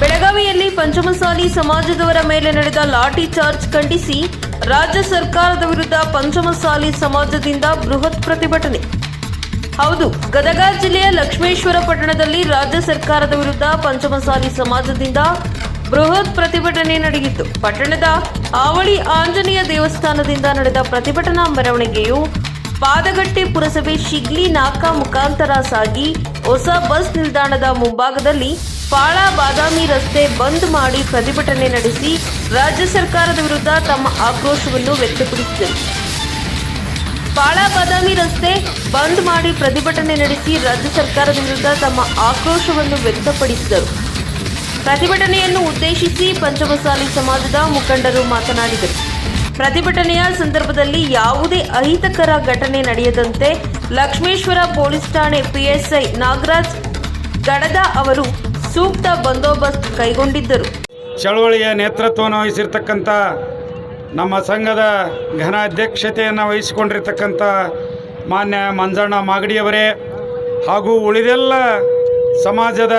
ಬೆಳಗಾವಿಯಲ್ಲಿ ಪಂಚಮಸಾಲಿ ಸಮಾಜದವರ ಮೇಲೆ ನಡೆದ ಲಾಠಿ ಚಾರ್ಜ್ ಖಂಡಿಸಿ ರಾಜ್ಯ ಸರ್ಕಾರದ ವಿರುದ್ಧ ಪಂಚಮಸಾಲಿ ಸಮಾಜದಿಂದ ಬೃಹತ್ ಪ್ರತಿಭಟನೆ. ಹೌದು, ಗದಗ ಜಿಲ್ಲೆಯ ಲಕ್ಷ್ಮೇಶ್ವರ ಪಟ್ಟಣದಲ್ಲಿ ರಾಜ್ಯ ಸರ್ಕಾರದ ವಿರುದ್ಧ ಪಂಚಮಸಾಲಿ ಸಮಾಜದಿಂದ ಬೃಹತ್ ಪ್ರತಿಭಟನೆ ನಡೆಯಿತು. ಪಟ್ಟಣದ ಆವಳಿ ಆಂಜನೇಯ ದೇವಸ್ಥಾನದಿಂದ ನಡೆದ ಪ್ರತಿಭಟನಾ ಮೆರವಣಿಗೆಯು ಪಾದಗಟ್ಟೆ ಪುರಸಭೆ ಶಿಗ್ಲಿ ನಾಕಾ ಮುಖಾಂತರ ಸಾಗಿ ಹೊಸ ಬಸ್ ನಿಲ್ದಾಣದ ಮುಂಭಾಗದಲ್ಲಿ ಪಾಳ ಬಾದಾಮಿ ರಸ್ತೆ ಬಂದ್ ಮಾಡಿ ಪ್ರತಿಭಟನೆ ನಡೆಸಿ ರಾಜ್ಯ ಸರ್ಕಾರದ ವಿರುದ್ಧ ತಮ್ಮ ಆಕ್ರೋಶವನ್ನು ವ್ಯಕ್ತಪಡಿಸಿದರು. ಪಾಳ ಬಾದಾಮಿ ರಸ್ತೆ ಬಂದ್ ಮಾಡಿ ಪ್ರತಿಭಟನೆ ನಡೆಸಿ ರಾಜ್ಯ ಸರ್ಕಾರದ ವಿರುದ್ಧ ತಮ್ಮ ಆಕ್ರೋಶವನ್ನು ವ್ಯಕ್ತಪಡಿಸಿದರು. ಪ್ರತಿಭಟನೆಯನ್ನು ಉದ್ದೇಶಿಸಿ ಪಂಚಮಸಾಲಿ ಸಮಾಜದ ಮುಖಂಡರು ಮಾತನಾಡಿದರು. ಪ್ರತಿಭಟನೆಯ ಸಂದರ್ಭದಲ್ಲಿ ಯಾವುದೇ ಅಹಿತಕರ ಘಟನೆ ನಡೆಯದಂತೆ ಲಕ್ಷ್ಮೇಶ್ವರ ಪೊಲೀಸ್ ಠಾಣೆ ಪಿಎಸ್ಐ ನಾಗರಾಜ್ ಗಡದ ಅವರು ಸೂಕ್ತ ಬಂದೋಬಸ್ತ್ ಕೈಗೊಂಡಿದ್ದರು. ಚಳವಳಿಯ ನೇತೃತ್ವವನ್ನು ವಹಿಸಿರ್ತಕ್ಕಂಥ ನಮ್ಮ ಸಂಘದ ಘನ ಅಧ್ಯಕ್ಷತೆಯನ್ನು ವಹಿಸಿಕೊಂಡಿರ್ತಕ್ಕಂಥ ಮಾನ್ಯ ಮಂಜಣ್ಣ ಮಾಗಡಿಯವರೇ ಹಾಗೂ ಉಳಿದೆಲ್ಲ ಸಮಾಜದ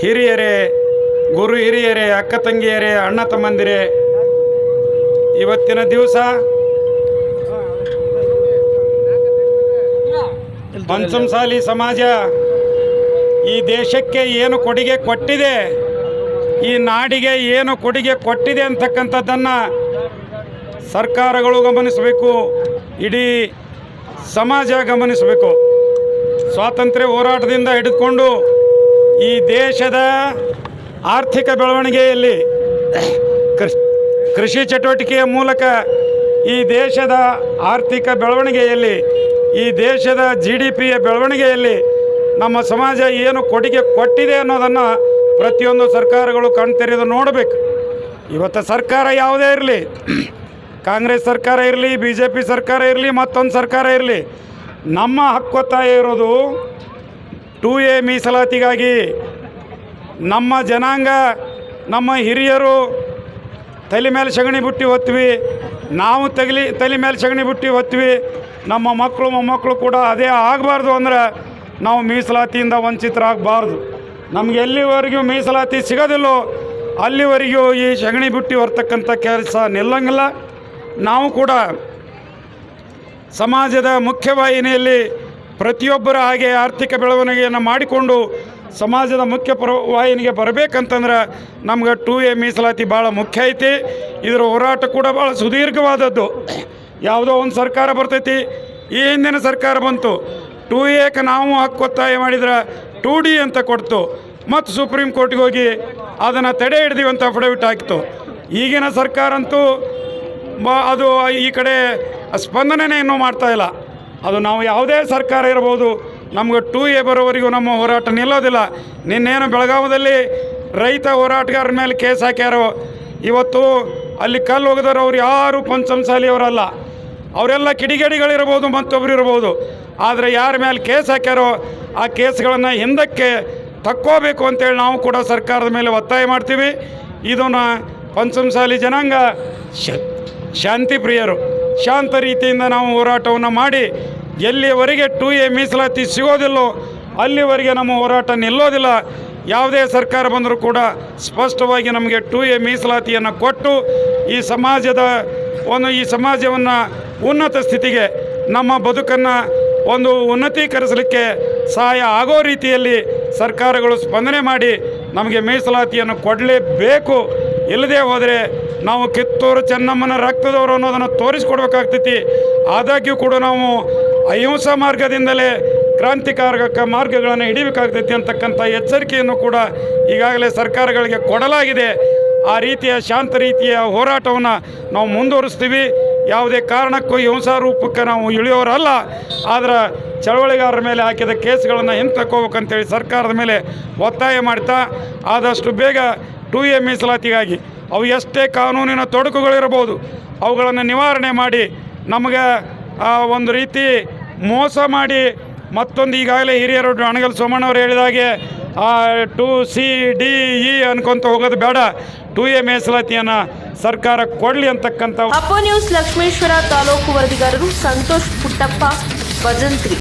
ಹಿರಿಯರೇ, ಗುರು ಹಿರಿಯರೇ, ಅಕ್ಕ ತಂಗಿಯರೇ, ಅಣ್ಣ ತಮ್ಮಂದಿರೇ, ಇವತ್ತಿನ ದಿವಸ ಪಂಚಮಸಾಲಿ ಸಮಾಜ ಈ ದೇಶಕ್ಕೆ ಏನು ಕೊಡುಗೆ ಕೊಟ್ಟಿದೆ, ಈ ನಾಡಿಗೆ ಏನು ಕೊಡುಗೆ ಕೊಟ್ಟಿದೆ ಅಂತಕ್ಕಂಥದ್ದನ್ನು ಸರ್ಕಾರಗಳು ಗಮನಿಸಬೇಕು, ಇಡೀ ಸಮಾಜ ಗಮನಿಸಬೇಕು. ಸ್ವಾತಂತ್ರ್ಯ ಹೋರಾಟದಿಂದ ಹಿಡಿದುಕೊಂಡು ಈ ದೇಶದ ಆರ್ಥಿಕ ಬೆಳವಣಿಗೆಯಲ್ಲಿ ಕೃಷಿ ಚಟುವಟಿಕೆಯ ಮೂಲಕ ಈ ದೇಶದ ಆರ್ಥಿಕ ಬೆಳವಣಿಗೆಯಲ್ಲಿ, ಈ ದೇಶದ GDPಯ ಬೆಳವಣಿಗೆಯಲ್ಲಿ ನಮ್ಮ ಸಮಾಜ ಏನು ಕೊಡುಗೆ ಕೊಟ್ಟಿದೆ ಅನ್ನೋದನ್ನು ಪ್ರತಿಯೊಂದು ಸರ್ಕಾರಗಳು ಕಣ್ತೆರೆದು ನೋಡಬೇಕು. ಇವತ್ತು ಸರ್ಕಾರ ಯಾವುದೇ ಇರಲಿ, ಕಾಂಗ್ರೆಸ್ ಸರ್ಕಾರ ಇರಲಿ, BJP ಸರ್ಕಾರ ಇರಲಿ, ಮತ್ತೊಂದು ಸರ್ಕಾರ ಇರಲಿ, ನಮ್ಮ ಹಕ್ಕೊತ್ತಾಯ ಇರೋದು 2A ಮೀಸಲಾತಿಗಾಗಿ. ನಮ್ಮ ಜನಾಂಗ, ನಮ್ಮ ಹಿರಿಯರು ತಲೆ ಮೇಲೆ ಸಗಣಿ ಬುಟ್ಟಿ ಹೊತ್ವಿ, ನಾವು ತಲೆ ಮೇಲೆ ಸಗಣಿ ಬುಟ್ಟಿ ಹೊತ್ವಿ, ನಮ್ಮ ಮಕ್ಕಳು ಮೊಮ್ಮಕ್ಕಳು ಕೂಡ ಅದೇ ಆಗಬಾರ್ದು. ಅಂದರೆ ನಾವು ಮೀಸಲಾತಿಯಿಂದ ವಂಚಿತರಾಗಬಾರ್ದು. ನಮಗೆ ಎಲ್ಲಿವರೆಗೂ ಮೀಸಲಾತಿ ಸಿಗೋದಿಲ್ಲೋ ಅಲ್ಲಿವರೆಗೂ ಈ ಸಗಣಿ ಬುಟ್ಟಿ ಹೊರ್ತಕ್ಕಂಥ ಕೆಲಸ ನಿಲ್ಲಂಗಿಲ್ಲ. ನಾವು ಕೂಡ ಸಮಾಜದ ಮುಖ್ಯವಾಹಿನಿಯಲ್ಲಿ ಪ್ರತಿಯೊಬ್ಬರ ಹಾಗೆ ಆರ್ಥಿಕ ಬೆಳವಣಿಗೆಯನ್ನು ಮಾಡಿಕೊಂಡು ಸಮಾಜದ ಮುಖ್ಯ ವಾಹಿನಿಗೆ ಬರಬೇಕಂತಂದ್ರೆ ನಮ್ಗೆ 2A ಮೀಸಲಾತಿ ಭಾಳ ಮುಖ್ಯ ಐತಿ. ಇದರ ಹೋರಾಟ ಕೂಡ ಭಾಳ ಸುದೀರ್ಘವಾದದ್ದು. ಯಾವುದೋ ಒಂದು ಸರ್ಕಾರ ಬರ್ತೈತಿ, ಈ ಹಿಂದಿನ ಸರ್ಕಾರ ಬಂತು, 2Aಕ್ಕೆ ನಾವು ಹಕ್ಕೊತ್ತಾಯ ಮಾಡಿದ್ರೆ 2D ಅಂತ ಕೊಡ್ತು, ಮತ್ತು ಸುಪ್ರೀಂ ಕೋರ್ಟಿಗೆ ಹೋಗಿ ಅದನ್ನು ತಡೆ ಹಿಡ್ದೀವಿ ಅಂತ ಅಫಿಡವಿಟ್ ಹಾಕಿತು. ಈಗಿನ ಸರ್ಕಾರ ಅಂತೂ ಅದು ಈ ಕಡೆ ಸ್ಪಂದನೆ ಇನ್ನೂ ಮಾಡ್ತಾಯಿಲ್ಲ. ಅದು ನಾವು ಯಾವುದೇ ಸರ್ಕಾರ ಇರ್ಬೋದು, ನಮ್ಗೆ 2A ಬರೋವರೆಗೂ ನಮ್ಮ ಹೋರಾಟ ನಿಲ್ಲೋದಿಲ್ಲ. ನಿನ್ನೇನು ಬೆಳಗಾವದಲ್ಲಿ ರೈತ ಹೋರಾಟಗಾರರ ಮೇಲೆ ಕೇಸ್ ಹಾಕ್ಯಾರೋ, ಇವತ್ತು ಅಲ್ಲಿ ಕಲ್ಲು ಹೋಗಿದಾರೋ ಅವ್ರು ಯಾರು ಪಂಚಮಸಾಲಿಯವರಲ್ಲ, ಅವರೆಲ್ಲ ಕಿಡಿಗೇಡಿಗಳಿರ್ಬೋದು, ಮತ್ತೊಬ್ಬರು ಇರ್ಬೋದು. ಆದರೆ ಯಾರ ಮೇಲೆ ಕೇಸ್ ಹಾಕ್ಯಾರೋ ಆ ಕೇಸ್ಗಳನ್ನು ಹಿಂದಕ್ಕೆ ತಕ್ಕೋಬೇಕು ಅಂತೇಳಿ ನಾವು ಕೂಡ ಸರ್ಕಾರದ ಮೇಲೆ ಒತ್ತಾಯ ಮಾಡ್ತೀವಿ. ಇದನ್ನು ಪಂಚಮಸಾಲಿ ಜನಾಂಗ ಶಾಂತಿ ಪ್ರಿಯರು, ಶಾಂತ ರೀತಿಯಿಂದ ನಾವು ಹೋರಾಟವನ್ನು ಮಾಡಿ ಎಲ್ಲಿವರೆಗೆ 2A ಮೀಸಲಾತಿ ಸಿಗೋದಿಲ್ಲೋ ಅಲ್ಲಿವರೆಗೆ ನಮ್ಮ ಹೋರಾಟ ನಿಲ್ಲೋದಿಲ್ಲ. ಯಾವುದೇ ಸರ್ಕಾರ ಬಂದರೂ ಕೂಡ ಸ್ಪಷ್ಟವಾಗಿ ನಮಗೆ 2A ಮೀಸಲಾತಿಯನ್ನು ಕೊಟ್ಟು ಈ ಸಮಾಜವನ್ನು ಉನ್ನತ ಸ್ಥಿತಿಗೆ, ನಮ್ಮ ಬದುಕನ್ನು ಒಂದು ಉನ್ನತೀಕರಿಸಲಿಕ್ಕೆ ಸಹಾಯ ಆಗೋ ರೀತಿಯಲ್ಲಿ ಸರ್ಕಾರಗಳು ಸ್ಪಂದನೆ ಮಾಡಿ ನಮಗೆ ಮೀಸಲಾತಿಯನ್ನು ಕೊಡಲೇಬೇಕು. ಇಲ್ಲದೆ ಹೋದರೆ ನಾವು ಕಿತ್ತೂರು ಚೆನ್ನಮ್ಮನ ರಕ್ತದವರು ಅನ್ನೋದನ್ನು ತೋರಿಸ್ಕೊಡ್ಬೇಕಾಗ್ತೈತಿ. ಆದಾಗ್ಯೂ ಕೂಡ ನಾವು ಅಹಿಂಸಾ ಮಾರ್ಗದಿಂದಲೇ ಕ್ರಾಂತಿಕಾರಕ ಮಾರ್ಗಗಳನ್ನು ಹಿಡಿಬೇಕಾಗ್ತೈತಿ ಅಂತಕ್ಕಂಥ ಎಚ್ಚರಿಕೆಯನ್ನು ಕೂಡ ಈಗಾಗಲೇ ಸರ್ಕಾರಗಳಿಗೆ ಕೊಡಲಾಗಿದೆ. ಆ ರೀತಿಯ ಶಾಂತ ರೀತಿಯ ಹೋರಾಟವನ್ನು ನಾವು ಮುಂದುವರಿಸ್ತೀವಿ. ಯಾವುದೇ ಕಾರಣಕ್ಕೂ ಹಿಂಸಾ ರೂಪಕ್ಕೆ ನಾವು ಇಳಿಯೋರಲ್ಲ. ಆದರೆ ಚಳವಳಿಗಾರರ ಮೇಲೆ ಹಾಕಿದ ಕೇಸ್ಗಳನ್ನು ಹಿಂತಕ್ಕೋಬೇಕಂತೇಳಿ ಸರ್ಕಾರದ ಮೇಲೆ ಒತ್ತಾಯ ಮಾಡ್ತಾ ಆದಷ್ಟು ಬೇಗ 2A ಮೀಸಲಾತಿಗಾಗಿ ಅವು ಎಷ್ಟೇ ಕಾನೂನಿನ ತೊಡಕುಗಳಿರಬಹುದು ಅವುಗಳನ್ನು ನಿವಾರಣೆ ಮಾಡಿ ನಮಗೆ ಒಂದು ರೀತಿ ಮೋಸ ಮಾಡಿ ಮತ್ತೊಂದು ಈಗಾಗಲೇ ಹಿರಿಯರು ಅಣಗಲ್ ಸೋಮಣ್ಣವರು ಹೇಳಿದಾಗೆ 2C D E ಅನ್ಕೊಂತ ಹೋಗೋದು ಬೇಡ, 2A ಮೀಸಲಾತಿಯನ್ನು ಸರ್ಕಾರ ಕೊಡಲಿ ಅಂತಕ್ಕಂಥ ಅಪೋ ನ್ಯೂಸ್ ಲಕ್ಷ್ಮೇಶ್ವರ ತಾಲೂಕು ವರದಿಗಾರರು ಸಂತೋಷ್ ಪುಟ್ಟಪ್ಪ ಭಜಂತ್ರಿ.